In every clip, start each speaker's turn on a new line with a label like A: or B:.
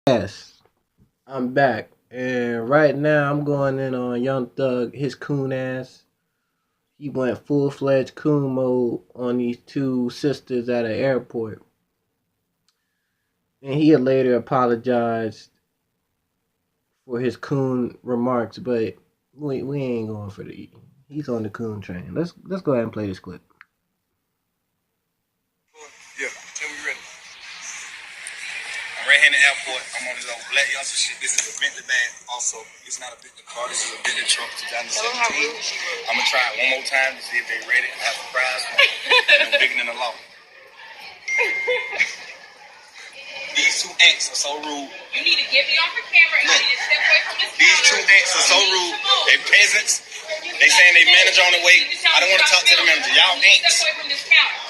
A: Yes, I'm back. And right now I'm going in on Young Thug, his coon ass. He went full fledged coon mode on these two sisters at an airport. And he had later apologized for his coon remarks, but we ain't going for the he's on the coon train. Let's go ahead and play this clip.
B: Yeah, tell me ready. I'm right here in the airport. I'm on this old black youngster shit. This is a Bentley bag. Also, it's not a Bentley car. This is a Bentley truck 2017. I'm gonna try it one more time to see if they ready. I have a prize for them. And I'm bigger than the law. These two ants are so rude. You need to get me off the camera and I need to step away from this camera. These two ants are so rude. They peasants. They saying they manager on the way. I don't want to talk to the manager. Y'all ants.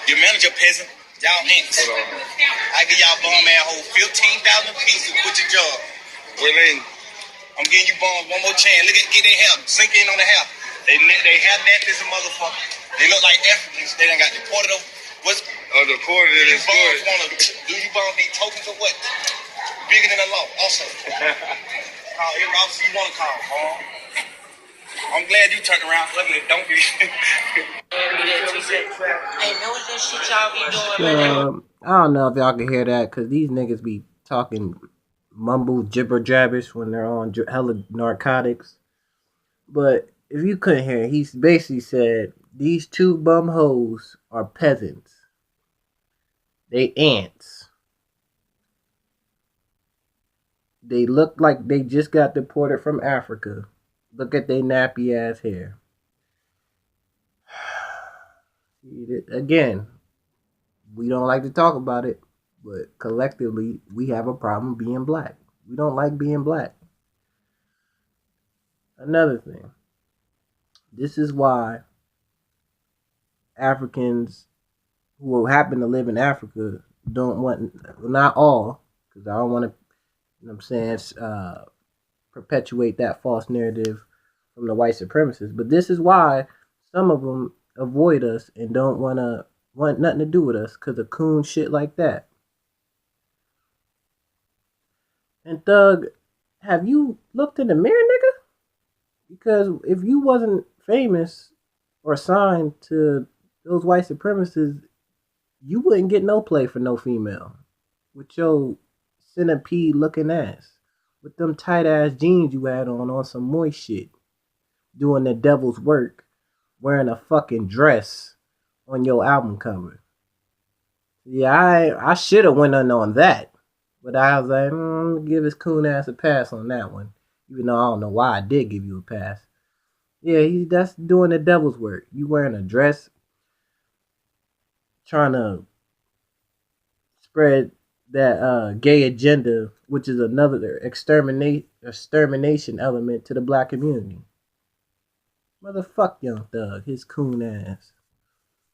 B: Your manager peasant. Y'all ants. I give y'all bum man hold 15,000 pieces. Quit your job. Willing. I'm giving you bums one more chance. Look at get their hair. Sink in on the hair. They have that as a motherfucker. They look like Africans. They done got deported over. What's deported in this wanna do you bums need tokens or what? Bigger than the law. Also. Call every officer you wanna call, I'm glad you turned around. Look at it, don't be. Hey, know what that shit y'all be doing, man?
A: I don't know if y'all can hear that because these niggas be talking mumble jibber jabbers when they're on hella narcotics. But if you couldn't hear, he basically said these two bum hoes are peasants. They ants. They look like they just got deported from Africa. Look at their nappy ass hair. Again, we don't like to talk about it, but collectively, we have a problem being black. We don't like being black. Another thing, this is why Africans who happen to live in Africa don't want, not all, because I don't want to, you know what I'm saying, perpetuate that false narrative from the white supremacists. But this is why some of them avoid us and don't want nothing to do with us because of coon shit like that. And Thug, have you looked in the mirror, nigga? Because if you wasn't famous or signed to those white supremacists, you wouldn't get no play for no female. With your centipede looking ass. With them tight ass jeans you had on some moist shit. Doing the devil's work. Wearing a fucking dress on your album cover. Yeah, I should have went on that. But I was like, give his coon ass a pass on that one. Even though I don't know why I did give you a pass. Yeah, that's doing the devil's work. You wearing a dress, trying to spread that gay agenda, which is another extermination element to the black community. Motherfuck Young Thug, his coon ass.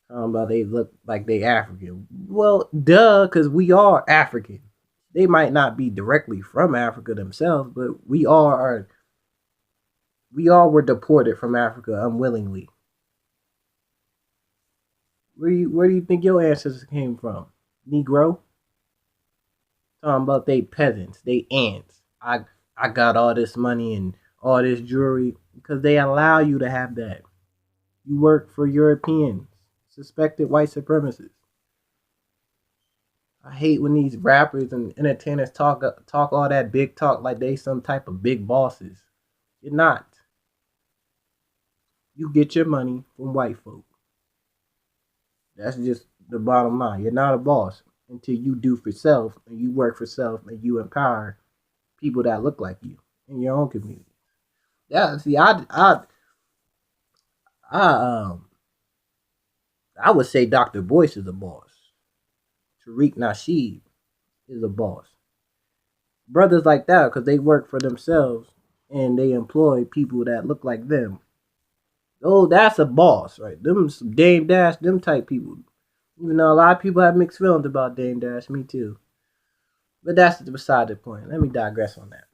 A: Talking about they look like they African. Well, duh, because we are African. They might not be directly from Africa themselves, but we all were deported from Africa unwillingly. Where do you think your ancestors came from? Negro? Talking about they peasants, they ants. I got all this money and all this jewelry because they allow you to have that. You work for Europeans, suspected white supremacists. I hate when these rappers and entertainers talk all that big talk like they some type of big bosses. You're not. You get your money from white folk. That's just the bottom line. You're not a boss until you do for self and you work for self and you empower people that look like you in your own community. Yeah, see, I I would say Dr. Boyce is a boss. Tariq Nasheed is a boss. Brothers like that, because they work for themselves and they employ people that look like them. Oh, that's a boss, right? Them some Dame Dash, them type people. Even though a lot of people have mixed feelings about Dame Dash, me too. But that's beside the point. Let me digress on that.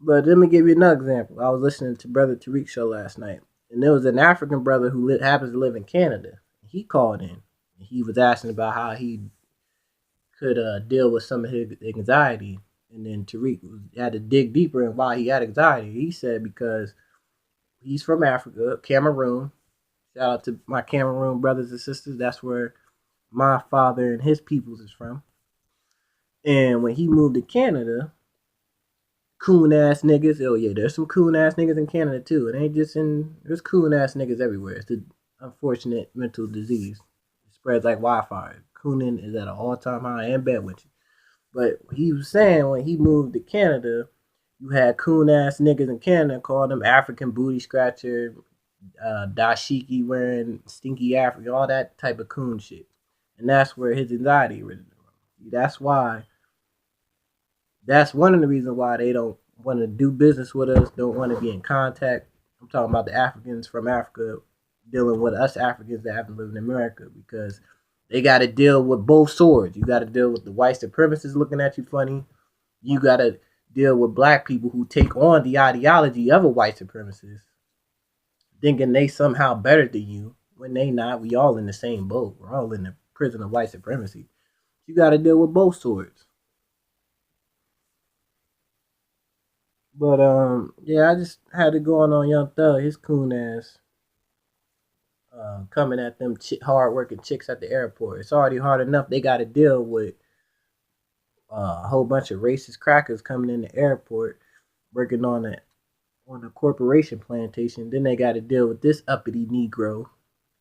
A: But let me give you another example. I was listening to Brother Tariq's show last night, and there was an African brother who happens to live in Canada. He called in. He was asking about how he could deal with some of his anxiety. And then Tariq had to dig deeper in why he had anxiety. He said because he's from Africa, Cameroon. Shout out to my Cameroon brothers and sisters. That's where my father and his peoples is from. And when he moved to Canada, coon ass niggas. Oh yeah, there's some coon ass niggas in Canada too. It ain't just in. There's coon ass niggas everywhere. It's an unfortunate mental disease. It spreads like wildfire. Cooning is at an all time high and bed with you. But he was saying when he moved to Canada, you had coon ass niggas in Canada calling them African booty scratcher, dashiki wearing, stinky African, all that type of coon shit. And that's where his anxiety originated from. That's why. That's one of the reasons why they don't want to do business with us, don't want to be in contact. I'm talking about the Africans from Africa dealing with us Africans that haven't lived in America because they got to deal with both swords. You got to deal with the white supremacists looking at you funny. You got to deal with black people who take on the ideology of a white supremacist, thinking they somehow better than you when they not. We all in the same boat. We're all in the prison of white supremacy. You got to deal with both swords. But yeah, I just had to go on Young Thug, his coon ass, coming at them hard working chicks at the airport. It's already hard enough they got to deal with a whole bunch of racist crackers coming in the airport, working on a corporation plantation. Then they got to deal with this uppity Negro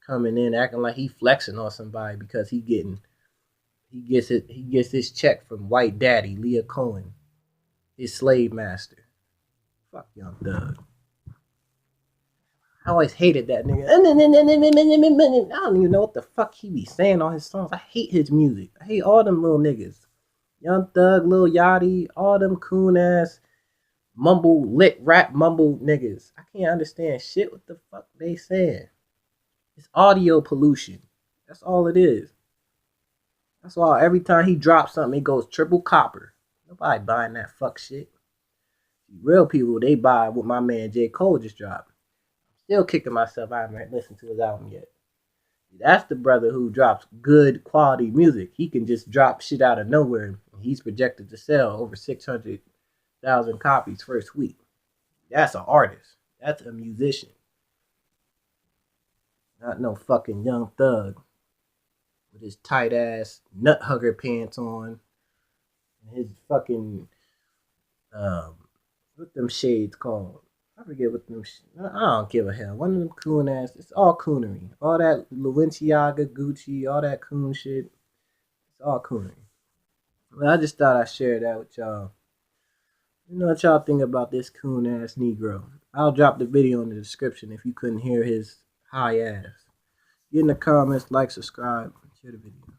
A: coming in acting like he flexing on somebody because he gets his check from white daddy Leah Cohen, his slave master. Fuck Young Thug. I always hated that nigga. I don't even know what the fuck he be saying on his songs. I hate his music. I hate all them little niggas. Young Thug, Lil Yachty, all them coon ass mumble lit rap mumble niggas. I can't understand shit what the fuck they saying. It's audio pollution. That's all it is. That's why every time he drops something, it goes triple copper. Nobody buying that fuck shit. Real people, they buy what my man J. Cole just dropped. Still kicking myself. I haven't listened to his album yet. That's the brother who drops good quality music. He can just drop shit out of nowhere. He's projected to sell over 600,000 copies first week. That's an artist. That's a musician. Not no fucking Young Thug with his tight ass nut hugger pants on and his fucking um, what them shades called? I forget what them. I don't give a hell. One of them coon ass. It's all coonery. All that Balenciaga, Gucci, all that coon shit. It's all coonery. Well, I just thought I'd share that with y'all. You know what y'all think about this coon ass Negro? I'll drop the video in the description if you couldn't hear his high ass. Get in the comments, like, subscribe, share the video.